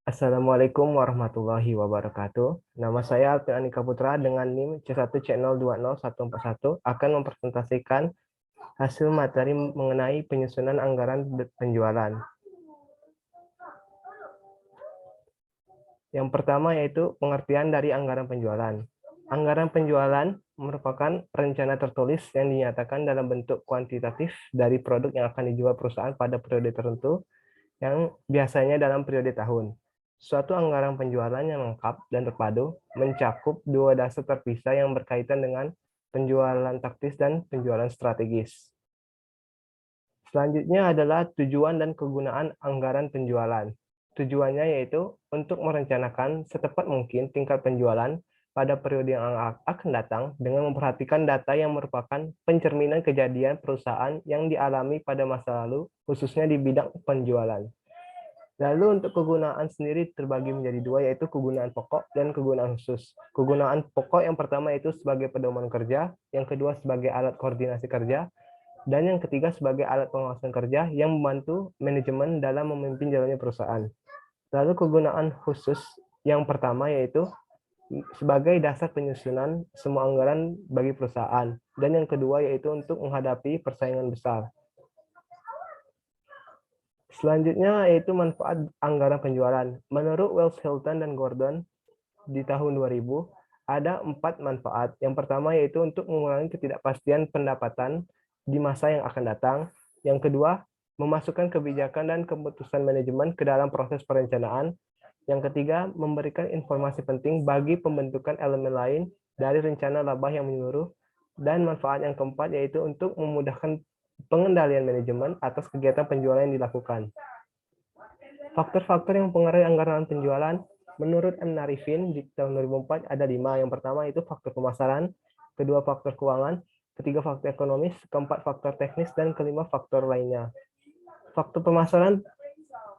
Assalamualaikum warahmatullahi wabarakatuh. Nama saya Alvin Andika Putra dengan NIM C1C020141 akan mempresentasikan hasil materi mengenai penyusunan anggaran penjualan. Yang pertama yaitu pengertian dari anggaran penjualan. Anggaran penjualan merupakan rencana tertulis yang dinyatakan dalam bentuk kuantitatif dari produk yang akan dijual perusahaan pada periode tertentu yang biasanya dalam periode tahun. Suatu anggaran penjualan yang lengkap dan terpadu mencakup dua dasar terpisah yang berkaitan dengan penjualan taktis dan penjualan strategis. Selanjutnya adalah tujuan dan kegunaan anggaran penjualan. Tujuannya yaitu untuk merencanakan setepat mungkin tingkat penjualan pada periode yang akan datang dengan memperhatikan data yang merupakan pencerminan kejadian perusahaan yang dialami pada masa lalu, khususnya di bidang penjualan. Lalu untuk kegunaan sendiri terbagi menjadi dua, yaitu kegunaan pokok dan kegunaan khusus. Kegunaan pokok yang pertama itu sebagai pedoman kerja, yang kedua sebagai alat koordinasi kerja, dan yang ketiga sebagai alat pengawasan kerja yang membantu manajemen dalam memimpin jalannya perusahaan. Lalu kegunaan khusus yang pertama yaitu sebagai dasar penyusunan semua anggaran bagi perusahaan, dan yang kedua yaitu untuk menghadapi persaingan besar. Selanjutnya yaitu manfaat anggaran penjualan. Menurut Wells, Hilton, dan Gordon di tahun 2000, ada 4 manfaat. Yang pertama yaitu untuk mengurangi ketidakpastian pendapatan di masa yang akan datang. Yang kedua, memasukkan kebijakan dan keputusan manajemen ke dalam proses perencanaan. Yang ketiga, memberikan informasi penting bagi pembentukan elemen lain dari rencana laba yang menyeluruh. Dan manfaat yang keempat yaitu untuk memudahkan pengendalian manajemen atas kegiatan penjualan yang dilakukan. Faktor-faktor yang mempengaruhi anggaran penjualan menurut M. Narifin di tahun 2004 ada 5. Yang pertama itu faktor pemasaran, kedua faktor keuangan, ketiga faktor ekonomis, keempat faktor teknis, dan kelima faktor lainnya. Faktor pemasaran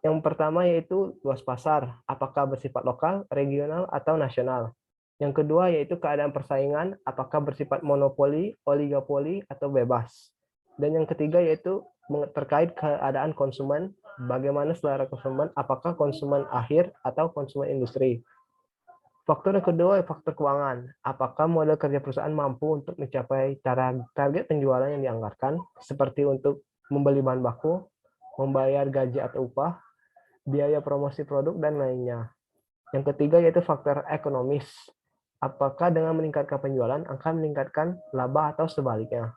yang pertama yaitu luas pasar, apakah bersifat lokal, regional, atau nasional. Yang kedua yaitu keadaan persaingan, apakah bersifat monopoli, oligopoli, atau bebas. Dan yang ketiga yaitu terkait keadaan konsumen, bagaimana selera konsumen, apakah konsumen akhir atau konsumen industri. Faktor yang kedua, faktor keuangan. Apakah model kerja perusahaan mampu untuk mencapai target penjualan yang dianggarkan, seperti untuk membeli bahan baku, membayar gaji atau upah, biaya promosi produk, dan lainnya. Yang ketiga yaitu faktor ekonomis. Apakah dengan meningkatkan penjualan akan meningkatkan laba atau sebaliknya.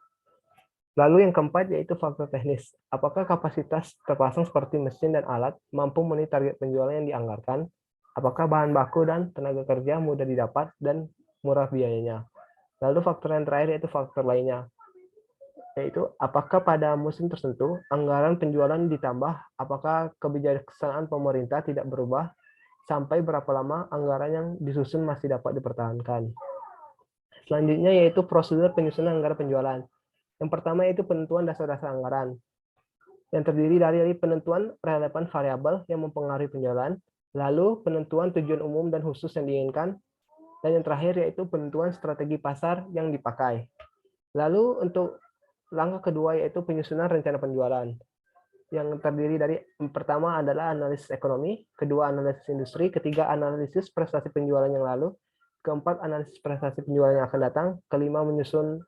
Lalu yang keempat yaitu faktor teknis. Apakah kapasitas terpasang seperti mesin dan alat mampu memenuhi target penjualan yang dianggarkan? Apakah bahan baku dan tenaga kerja mudah didapat dan murah biayanya? Lalu faktor yang terakhir yaitu faktor lainnya, yaitu apakah pada musim tertentu anggaran penjualan ditambah, apakah kebijaksanaan pemerintah tidak berubah, sampai berapa lama anggaran yang disusun masih dapat dipertahankan. Selanjutnya yaitu prosedur penyusunan anggaran penjualan. Yang pertama yaitu penentuan dasar-dasar anggaran, yang terdiri dari penentuan relevan variabel yang mempengaruhi penjualan, lalu penentuan tujuan umum dan khusus yang diinginkan, dan yang terakhir yaitu penentuan strategi pasar yang dipakai. Lalu untuk langkah kedua yaitu penyusunan rencana penjualan, yang terdiri dari pertama adalah analisis ekonomi, kedua analisis industri, ketiga analisis prestasi penjualan yang lalu, keempat analisis prestasi penjualan yang akan datang, kelima menyusun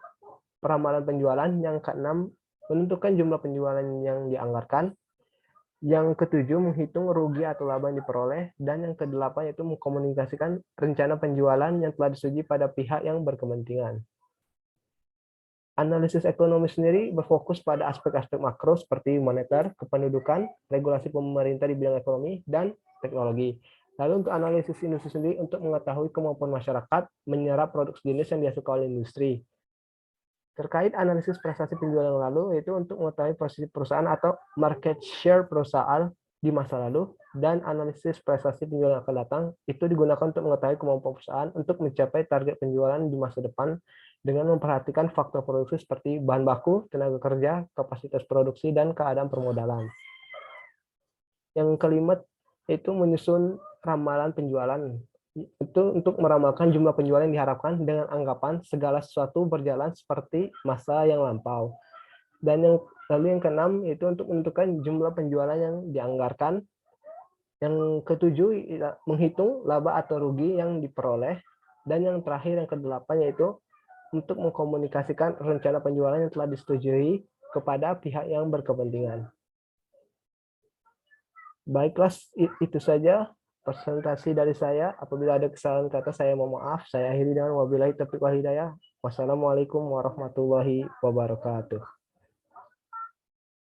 peramalan penjualan, yang keenam menentukan jumlah penjualan yang dianggarkan, yang ketujuh menghitung rugi atau laba yang diperoleh, dan yang kedelapan yaitu mengkomunikasikan rencana penjualan yang telah disetujui pada pihak yang berkepentingan. Analisis ekonomi sendiri berfokus pada aspek-aspek makro seperti moneter, kependudukan, regulasi pemerintah di bidang ekonomi, dan teknologi. Lalu untuk analisis industri sendiri untuk mengetahui kemampuan masyarakat menyerap produk sejenis yang dihasilkan oleh industri. Terkait analisis prestasi penjualan yang lalu, yaitu untuk mengetahui posisi perusahaan atau market share perusahaan di masa lalu, dan analisis prestasi penjualan yang akan datang, itu digunakan untuk mengetahui kemampuan perusahaan untuk mencapai target penjualan di masa depan dengan memperhatikan faktor produksi seperti bahan baku, tenaga kerja, kapasitas produksi, dan keadaan permodalan. Yang kelima, itu menyusun ramalan penjualan. Itu untuk meramalkan jumlah penjualan yang diharapkan dengan anggapan segala sesuatu berjalan seperti masa yang lampau. Dan lalu yang keenam itu untuk menentukan jumlah penjualan yang dianggarkan, Yang ketujuh, menghitung laba atau rugi yang diperoleh. Dan yang terakhir, yang kedelapan, yaitu untuk mengkomunikasikan rencana penjualan yang telah disetujui kepada pihak yang berkepentingan. Baiklah, itu saja presentasi dari saya. Apabila ada kesalahan kata, saya mohon maaf. Saya akhiri dengan wabillahi taufiq wal hidayah. Wassalamualaikum warahmatullahi wabarakatuh.